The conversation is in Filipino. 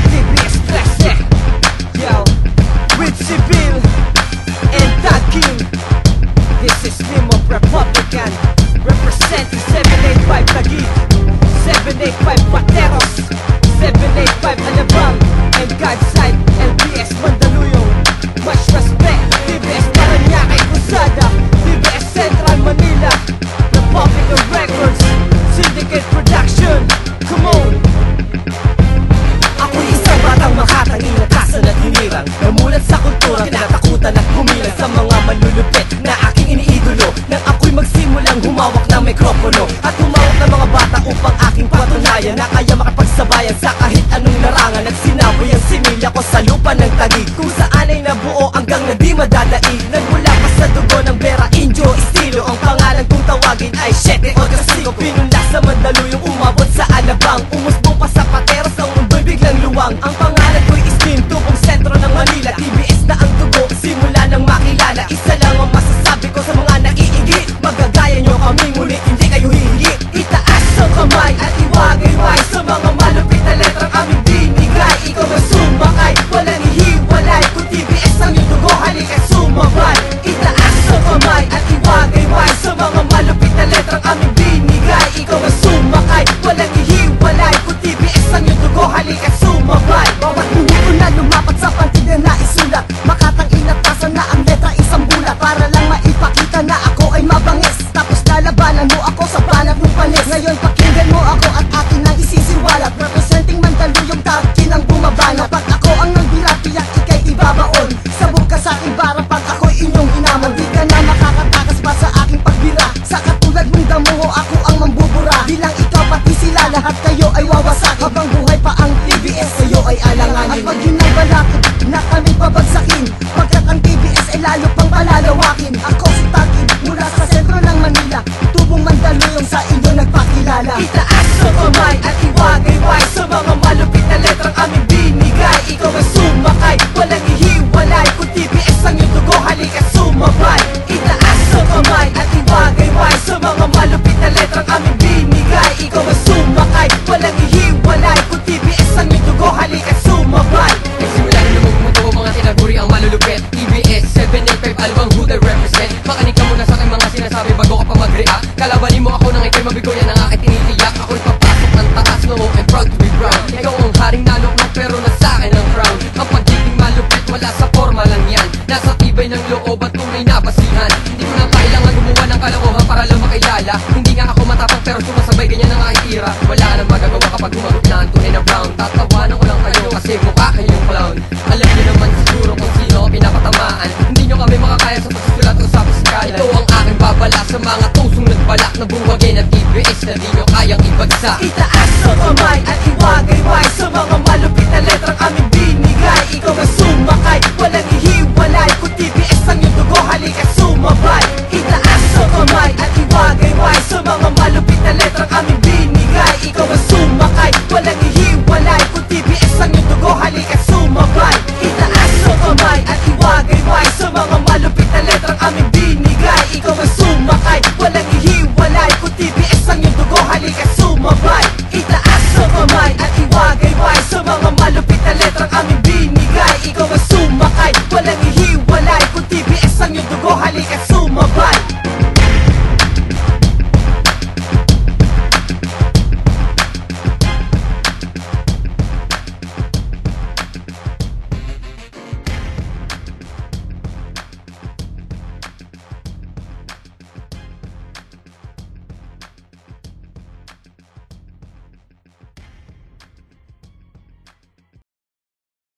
TBS Classic, yo, with Civil and Tagking. This is Limo Republican, representing 785 Taguig, 785 Pateros, 785 Alabang, and Godside, LBS Mandaluyong. Much respect, TBS Paranaque Cruzada, TBS Central Manila, Republic of Records, Syndicate Production. Come on! Ako'y isang batang makatangin na tasa at hinirang, namulat sa kultura, kinatakutan at humilang sa mga manlulupit na aking iniidolo. Nang ako'y magsimulang humawak ng mikropono at humawak ng mga bata upang aking patunayan na kaya makapagsabayan sa kahit anong larangan. At sinaboy ang similya ko sa lupa ng Taguig, kung saan ay nabuo hanggang na di madadaig. Nagmula pa sa dugo ng Vera Indio estilo, ang pangalan kong tawagin ay Siete o Castigo. Pinunla sa Mandaluyong, umabot sa Alabang, umusbong pa sa Pateros, ang mundo'y biglang luwang. Ang pangalan ko'y Islim, tubong sentro ng Manila. TBS na ang dugo, simula nang makilala. Isa lang ang masasabi ko sa mga naiigit, magagaya nyo kami ngunit hindi kayo hihigit. Itaas ang kamay at iwagayway sa mga malupit na letrang aming binigay. Ikaw ang sumakay, walang ihiwalay, kung TBS ang iyong dugo, halika't sumabay. Itaas ang kamay at iwagayway sa mga malupit na letrang aming binigay. Ikaw ang sumakay, walang ihiwalay, kung TBS ang iyong dugo, halika't sumabay. Bawat minuto na lumapat sa pantig na naisulat, makatang inatasan na ang letra isang bulat, para lang maipakita na ako ay mabangis. Tapos lalabanan mo ako sa banat ng panis. Ngayon pakinggan mo ako at akin ang isisiwalat, representing Mandaluyong Tagking ang bumabana. Pag ako ang nangbiratiyak, ikay ibabaon, sabog ka sa aking bara pag ako'y inyong hinamon. Di ka na makakatakas pa sa aking pagbira, sa katulad mong damuho ako ang mambubura. Bilang ikaw pati sila, lahat kayo ay wawasak. Habang buhay pa ang TBS, kayo ay alanganin. At pag yun ang balakid na kami pabagsakin, pagkat ang TBS ay lalo pang palalawakin. Ako si Tagking mula sa sentro ng Manila, tubong Mandaluyong sa inyo nagpakilala. Itaas ang kamay at iwagayway sa mga malupit na letrang aming binigay. Ikaw ang sumakay, walang ihiwalay, kung TBS ang iyong dugo, halika't sumabay. Itaas ang kamay at iwagayway sa mga malupit na letrang aming binigay. Ikaw ang sumakay, walang ihiwalay, kung TBS ang iyong dugo, halika't sumabay. Nagsimula na namang bumuto mga tinaguri ang malulupit. TBS 785 Alabang, who they represent. Makinig ka muna sa aking mga sinasabi bago ka pa mag-react. Kalabanin mo ako nang ikay mabigo, yan ang aking tinitiyak. Ako'y papasok ng taas, no, I'm proud to be brown. Ikaw ang haring nalukmak pero nasa akin ang crown. Ang pagiging malupit wala sa forma lang yan, nasa tibay ng loob at tunay na basihan. Hindi ko na kailangan gumawa ng kalokohan para lang makilala. Hindi nga ako matapang pero sumasabay, ganyan ang aking tira. Wala ka nang magagawa kapag humagot na ang tunay na brown. Tatawanan ko lang kayo kasi mukha kayong clown. Alam niyo naman siguro kung sino ang pinapatamaan. Hindi nyo kami makakaya sa pagsusulat o sa piskalan. Ito ang aking babala sa mga tusong nagbalak na buwagin at TBS na di nyo kayang ibagsak. Itaas ang kamay at iwagayway sa mga malupit na letrang aming binigay. Ikaw ang sumakay, walang ihiwalay, kung TBS ang iyong dugo, halika't sumabay. Itaas ang kamay at iwagayway sa mga malupit na letrang aming binigay. Ikaw ang sumakay, walang ihiwalay, kung TBS ang iyong dugo, halika't sumabay. Itaas ang kamay at iwagayway sa mga malupit na letrang aming binigay. Ikaw ang